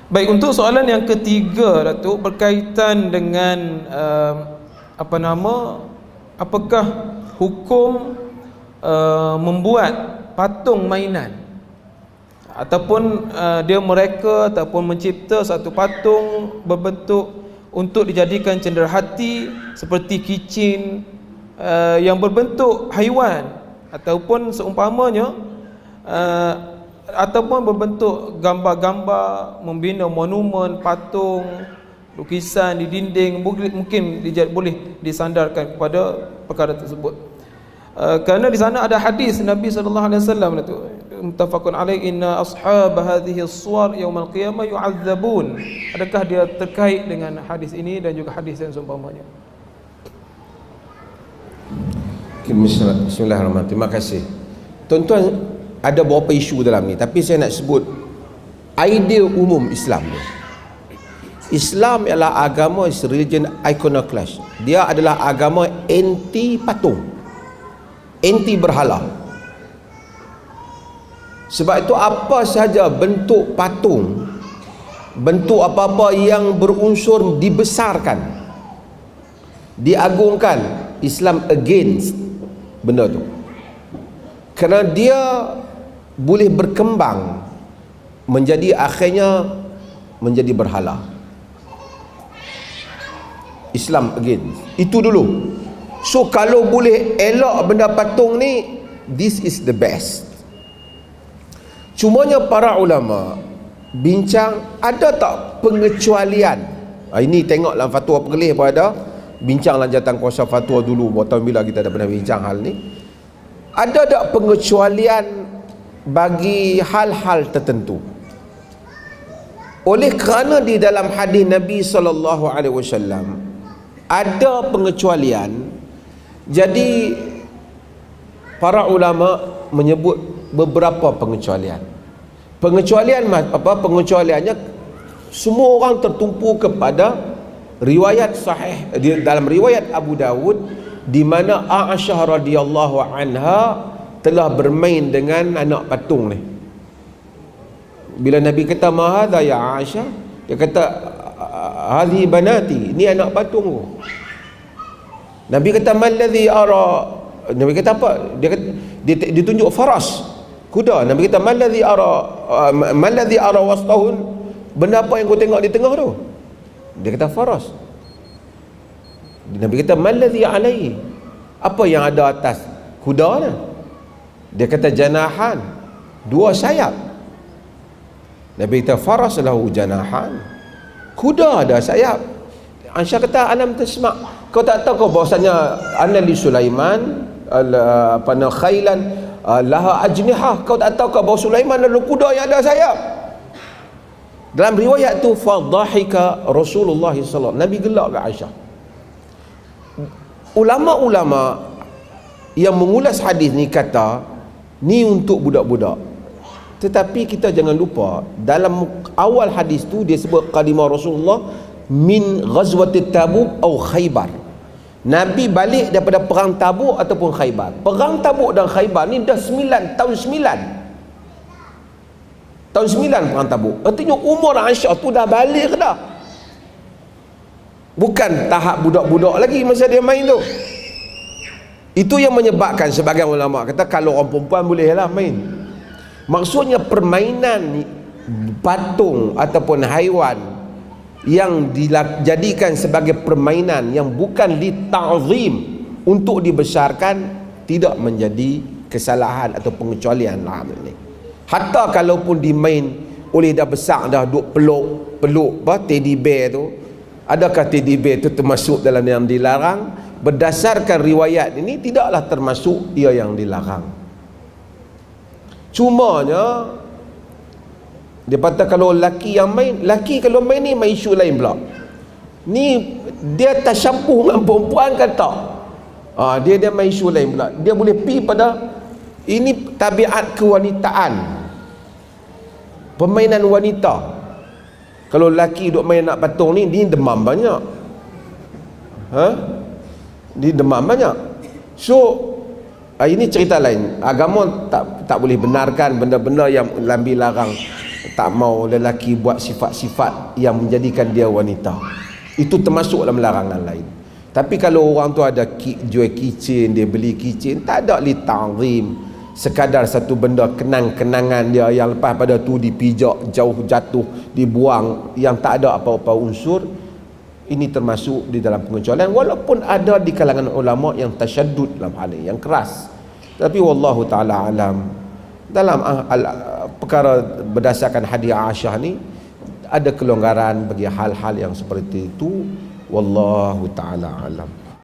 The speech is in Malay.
Baik, untuk soalan yang ketiga, Datuk, berkaitan dengan apakah hukum membuat patung mainan ataupun dia mereka ataupun mencipta satu patung berbentuk untuk dijadikan cenderahati seperti kicin yang berbentuk haiwan ataupun seumpamanya, ataupun berbentuk gambar-gambar, membina monumen, patung, lukisan di dinding, mungkin boleh disandarkan kepada perkara tersebut. Kerana di sana ada hadis Nabi sallallahu alaihi wasallam itu muttafaqun alaih, inna ashab hadhihi as-suwar yaumil qiyamah yu'adzabun. Adakah dia terkait dengan hadis ini dan juga hadis yang seumpamanya? Bismillahirrahmanirrahim. Terima kasih. Tuan-tuan, ada beberapa isu dalam ni, tapi saya nak sebut idea umum Islam ni. Islam ialah agama religion iconoclast. Dia adalah agama anti patung, anti berhala. Sebab itu apa sahaja bentuk patung, bentuk apa-apa yang berunsur dibesarkan, diagungkan, Islam against benda tu. Kerana dia boleh berkembang menjadi, akhirnya menjadi berhala. Islam against itu dulu. So kalau boleh elak benda patung ni, this is the best. Cumanya para ulama bincang, ada tak pengecualian? Ini tengok dalam fatwa Perlis pun ada. Bincang dalam Jawatankuasa Fatwa dulu, berapa tahun bila kita dah pernah bincang hal ni. Ada tak pengecualian bagi hal-hal tertentu? Oleh kerana di dalam hadis Nabi SAW ada pengecualian, jadi para ulama menyebut beberapa pengecualian. Pengecualiannya semua orang tertumpu kepada riwayat sahih dalam riwayat Abu Dawud, di mana Aisyah radhiyallahu anha telah bermain dengan anak patung ni. Bila Nabi kata, "Ma hadha ya Aisyah?" Dia kata, "Hadhi banati." Ni anak patungku. Nabi kata, "Malladhi ara?" Nabi kata apa? Dia tunjuk faras, kuda. Nabi kata, "Malladhi ara wastahun?" Benda apa yang kau tengok di tengah tu? Dia kata, "Faras." Nabi kata, "Malladhi alaihi?" Apa yang ada atas kuda ni? Dia kata, "Janahan." 2 sayap. Nabi kata, "Faras lahu janahan." Kuda ada sayap. Aisyah kata, "Alam tasma'." Kau tak tahu kau bahasanya anna li Sulaiman khailan laha ajnihah. Kau tak tahu kau bahawa Sulaiman ada kuda yang ada sayap? Dalam riwayat tu, fadhahika Rasulullah SAW. Nabi gelak ke Aisyah. Ulama-ulama yang mengulas hadis ni kata ni untuk budak-budak. Tetapi kita jangan lupa, dalam awal hadis tu dia sebut qadima Rasulullah min ghazwatit Tabuk atau Khaybar. Nabi balik daripada perang Tabuk ataupun Khaybar. Perang Tabuk dan Khaybar ni dah tahun 9. Tahun 9 perang Tabuk. Artinya umur Aisyah tu dah balik dah. Bukan tahap budak-budak lagi masa dia main tu. Itu yang menyebabkan sebagian ulama kata kalau orang perempuan bolehlah main. Maksudnya permainan patung ataupun haiwan yang dijadikan sebagai permainan yang bukan dita'zim untuk dibesarkan, tidak menjadi kesalahan atau pengecualian dalam ini. Hatta kalaupun dimain oleh dah besar dah duk peluk teddy bear tu, adakah teddy bear tu termasuk dalam yang dilarang? Berdasarkan riwayat ini tidaklah termasuk ia yang dilarang. Cumanya dia kata kalau laki yang main, laki kalau main ni main isu lain pula. Ni dia tasyabbuh dengan perempuan ke tak? Dia main isu lain pula. Dia boleh pi pada ini tabiat kewanitaan, permainan wanita. Kalau laki duk main nak patung ni, dia demam banyak. Dia demam banyak. So ini cerita lain. Agama tak boleh benarkan benda-benda yang lambi larang. tak mau lelaki buat sifat-sifat yang menjadikan dia wanita. Itu termasuk dalam larangan lain. Tapi kalau orang tu ada jual kicin, dia beli kicin, tak ada li ta'zim, sekadar satu benda kenang-kenangan dia yang lepas pada tu dipijak, jauh jatuh, dibuang, yang tak ada apa-apa unsur, ini termasuk di dalam pengecualian, walaupun ada di kalangan ulama yang tasyaddud dalam hal ini, yang keras. Tapi wallahu taala alam, dalam perkara berdasarkan hadis Aisyah ni ada kelonggaran bagi hal-hal yang seperti itu. Wallahu taala alam.